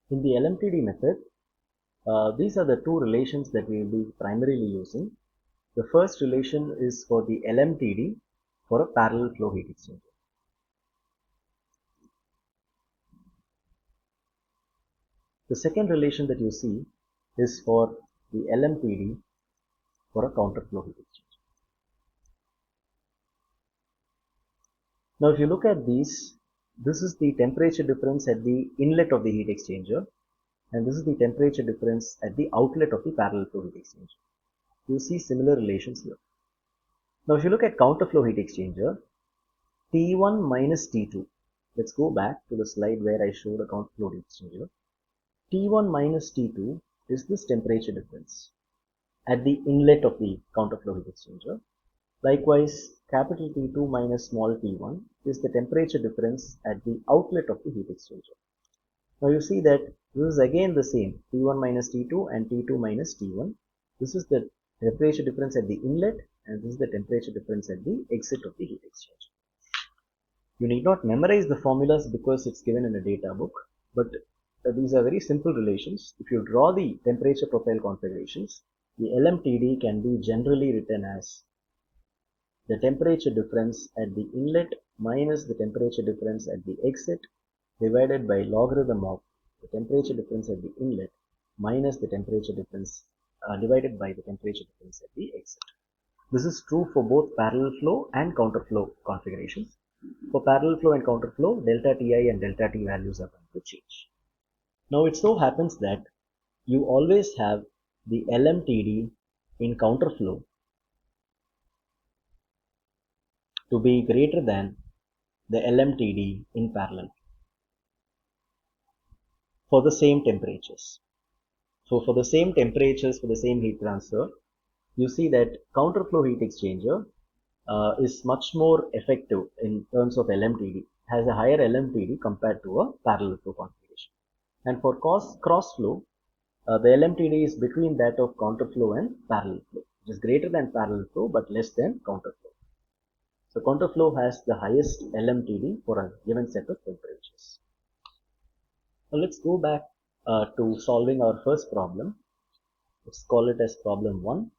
In the LMTD method, these are the two relations that we will be primarily using. The first relation is for the LMTD for a parallel flow heat exchanger. The second relation that you see is for the LMTD for a counterflow heat exchanger. Now if you look at these, this is the temperature difference at the inlet of the heat exchanger, and this is the temperature difference at the outlet of the parallel flow heat exchanger. You see similar relations here. Now if you look at counterflow heat exchanger, T1 minus T2, let's go back to the slide where I showed a counterflow heat exchanger. T1 minus T2 is this temperature difference at the inlet of the counterflow heat exchanger. Likewise, capital T2 minus small t1 is the temperature difference at the outlet of the heat exchanger. Now you see that this is again the same, T1 minus T2 and T2 minus T1. This is the temperature difference at the inlet, and this is the temperature difference at the exit of the heat exchanger. You need not memorize the formulas because it's given in a data book, but these are very simple relations. If you draw the temperature profile configurations, the LMTD can be generally written as the temperature difference at the inlet minus the temperature difference at the exit divided by logarithm of the temperature difference at the inlet minus the temperature difference divided by the temperature difference at the exit. This is true for both parallel flow and counterflow configurations. For parallel flow and counterflow, delta Ti and delta T values are going to change. Now it so happens that you always have the LMTD in counterflow to be greater than the LMTD in parallel for the same temperatures. So for the same temperatures, for the same heat transfer, you see that counterflow heat exchanger is much more effective in terms of LMTD, has a higher LMTD compared to a parallel flow configuration. And for cross flow, the LMTD is between that of counterflow and parallel flow, which is greater than parallel flow but less than counterflow. So counterflow has the highest LMTD for a given set of temperatures. Now let's go back to solving our first problem. Let's call it as problem 1.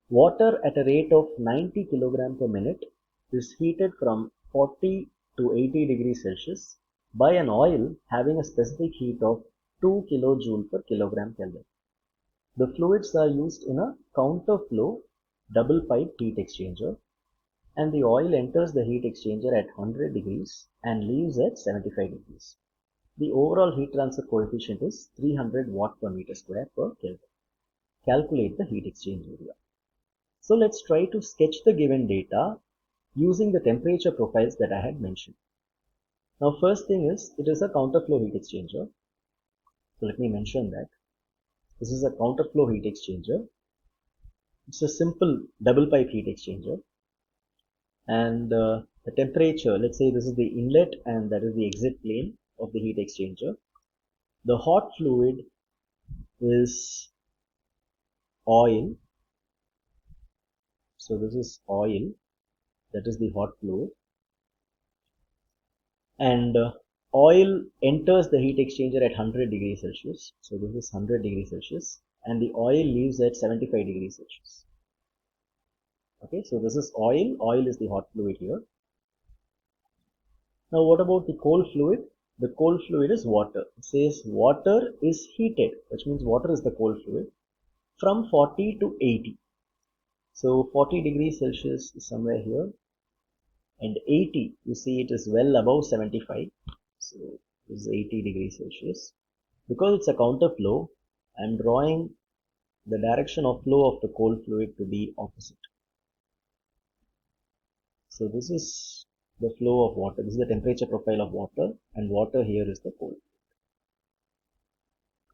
Water at a rate of 90 kg per minute is heated from 40 to 80 degrees Celsius by an oil having a specific heat of 2 kJ per kilogram Kelvin. The fluids are used in a counterflow double pipe heat exchanger, and the oil enters the heat exchanger at 100 degrees and leaves at 75 degrees. The overall heat transfer coefficient is 300 watt per meter square per Kelvin. Calculate the heat exchange area. So let's try to sketch the given data using the temperature profiles that I had mentioned. Now first thing is, it is a counterflow heat exchanger. So let me mention that. This is a counterflow heat exchanger. It's a simple double pipe heat exchanger. And the temperature, let's say this is the inlet and that is the exit plane of the heat exchanger. The hot fluid is oil. So this is oil, that is the hot fluid. And oil enters the heat exchanger at 100 degrees Celsius. So this is 100 degrees Celsius. And the oil leaves at 75 degrees Celsius. Okay, so this is oil. Oil is the hot fluid here. Now what about the cold fluid? The cold fluid is water. It says water is heated, which means water is the cold fluid, from 40 to 80. So 40 degrees Celsius is somewhere here, and 80, you see it is well above 75. So this is 80 degrees Celsius. Because it's a counterflow, I am drawing the direction of flow of the cold fluid to be opposite. So this is the flow of water. This is the temperature profile of water, and water here is the cold.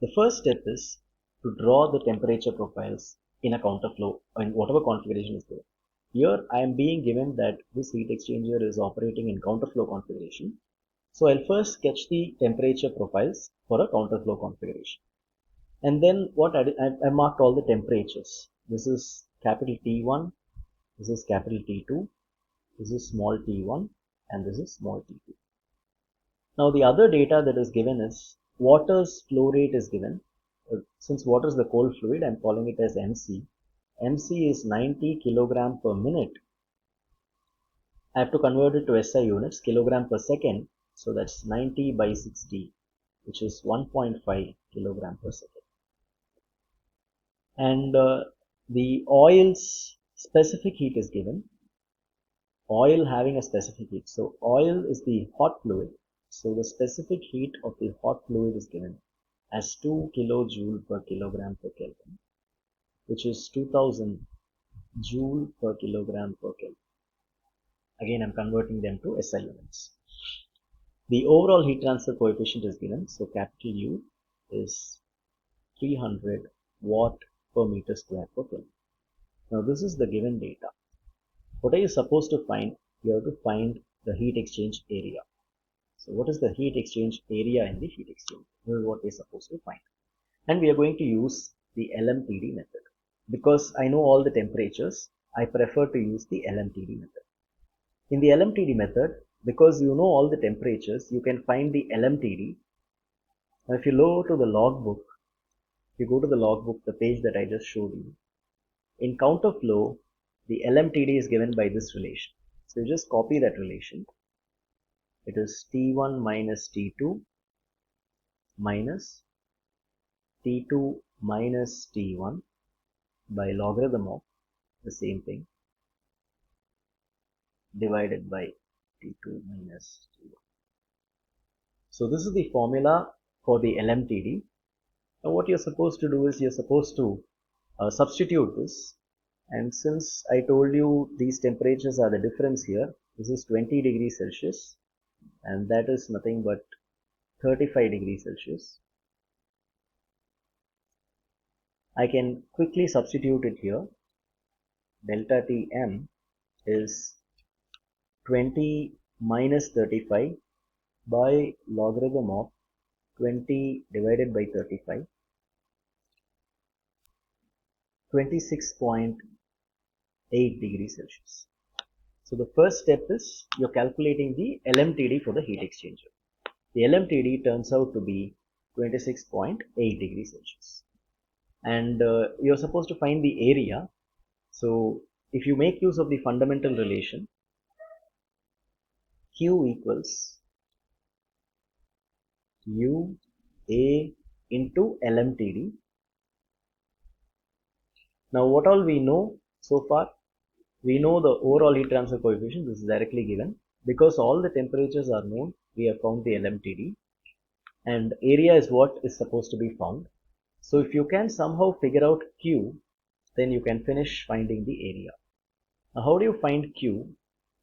The first step is to draw the temperature profiles in a counterflow in whatever configuration is there. Here I am being given that this heat exchanger is operating in counterflow configuration. So I'll first sketch the temperature profiles for a counterflow configuration. And then what I marked all the temperatures. This is capital T1, this is capital T2, this is small t1, and this is small t2. Now the other data that is given is water's flow rate is given. Since water is the cold fluid, I'm calling it as MC. MC is 90 kilogram per minute. I have to convert it to SI units, kilogram per second. So that's 90 by 60, which is 1.5 kilogram per second. And the oil's specific heat is given. Oil having a specific heat. So oil is the hot fluid. So the specific heat of the hot fluid is given as 2 kilojoule per kilogram per Kelvin, which is 2000 joule per kilogram per Kelvin. Again, I'm converting them to SI units. The overall heat transfer coefficient is given. So capital U is 300 watt per meter square per Kelvin. Now this is the given data. What are you supposed to find? You have to find the heat exchange area. So what is the heat exchange area in the heat exchange? This is what we're supposed to find. And we are going to use the LMTD method. Because I know all the temperatures, I prefer to use the LMTD method. In the LMTD method, because you know all the temperatures, you can find the LMTD. Now if you go to the logbook, the page that I just showed you, in counter flow, the LMTD is given by this relation. So you just copy that relation. It is T1 minus T2 minus T2 minus T1 by logarithm of the same thing divided by T2 minus T1. So this is the formula for the LMTD. Now what you're supposed to do is you're supposed to substitute this, and since I told you these temperatures are the difference here, this is 20 degrees Celsius and that is nothing but 35 degrees Celsius. I can quickly substitute it here. Delta Tm is 20 minus 35 by logarithm of 20 divided by 35, 26.8 degrees Celsius. So the first step is you're calculating the LMTD for the heat exchanger. The LMTD turns out to be 26.8 degrees Celsius. And you're supposed to find the area. So if you make use of the fundamental relation, Q equals U A into LMTD. Now what all we know so far? We know the overall heat transfer coefficient. This is directly given. Because all the temperatures are known, we have found the LMTD. And area is what is supposed to be found. So if you can somehow figure out Q, then you can finish finding the area. Now how do you find Q?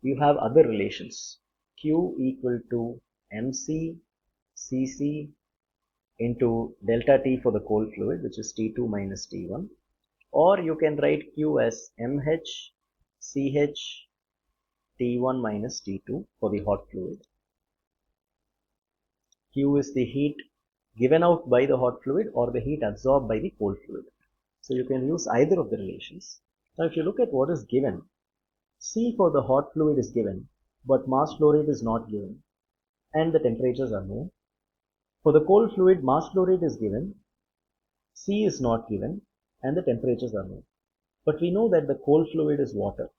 You have other relations. Q equal to MC Cc into delta T for the cold fluid, which is T2 minus T1. Or you can write Q as MH CH T1 minus T2 for the hot fluid. Q is the heat given out by the hot fluid or the heat absorbed by the cold fluid. So you can use either of the relations. Now if you look at what is given, C for the hot fluid is given, but mass flow rate is not given and the temperatures are known. For the cold fluid, mass flow rate is given, C is not given and the temperatures are known. But we know that the cold fluid is water.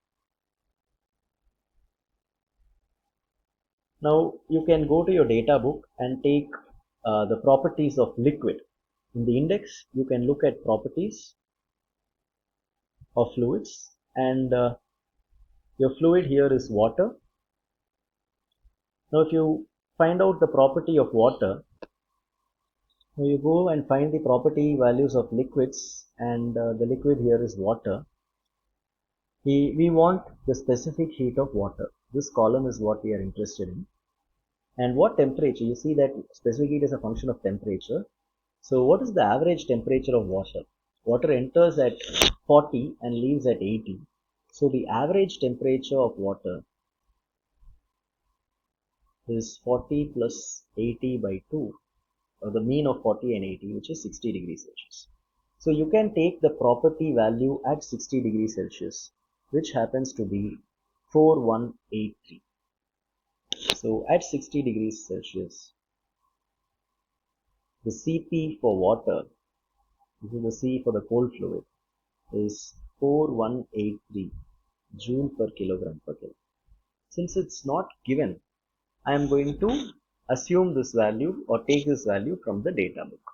Now you can go to your data book and take the properties of liquid. In the index, you can look at properties of fluids, and your fluid here is water. Now if you find out the property of water, you go and find the property values of liquids, and the liquid here is water. We want the specific heat of water. This column is what we are interested in. And what temperature? You see that specific heat is a function of temperature. So what is the average temperature of water? Water enters at 40 and leaves at 80. So the average temperature of water is 40 plus 80 by 2, or the mean of 40 and 80, which is 60 degrees Celsius. So you can take the property value at 60 degrees Celsius, which happens to be 4183. So at 60 degrees Celsius, The Cp for water, this is the C for the cold fluid, is 4183 joule per kilogram per Kelvin. Since it's not given, I am going to assume this value or take this value from the data book.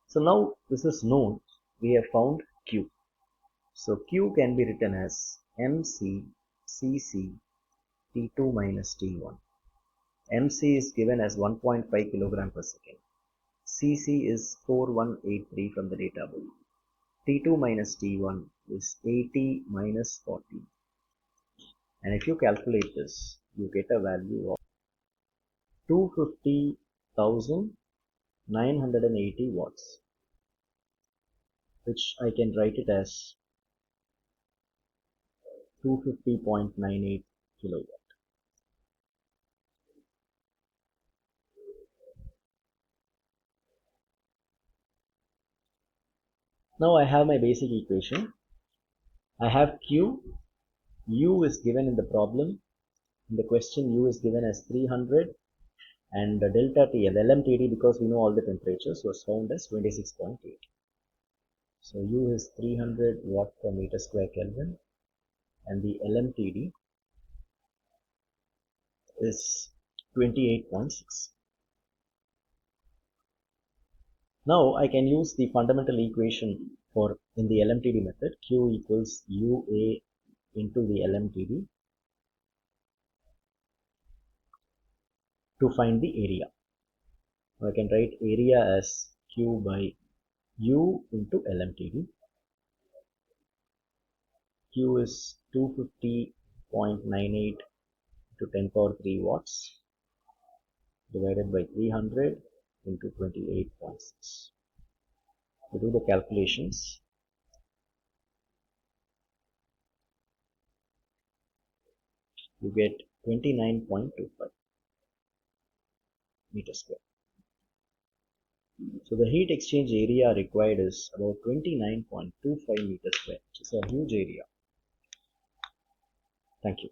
So now this is known, we have found Q. So Q can be written as MC Cc T2 minus T1. MC is given as 1.5 kg per second. Cc is 4183 from the data book. T2 minus T1 is 80 minus 40. And if you calculate this, you get a value of 250,980 watts, which I can write it as 250.98 kilowatt. Now I have my basic equation. I have Q. U is given in the problem. In the question, U is given as 300, and the delta T, the LMTD, because we know all the temperatures, was found as 26.8. So U is 300 watt per meter square Kelvin, and the LMTD is 28.6. Now I can use the fundamental equation for in the LMTD method. Q equals UA into the LMTD to find the area. I can write area as Q by U into LMTD. Q is 250.98 to 10 power 3 watts divided by 300 into 28.6. To do the calculations, you get 29.25 meters square. So the heat exchange area required is about 29.25 meters square, which is a huge area. Thank you.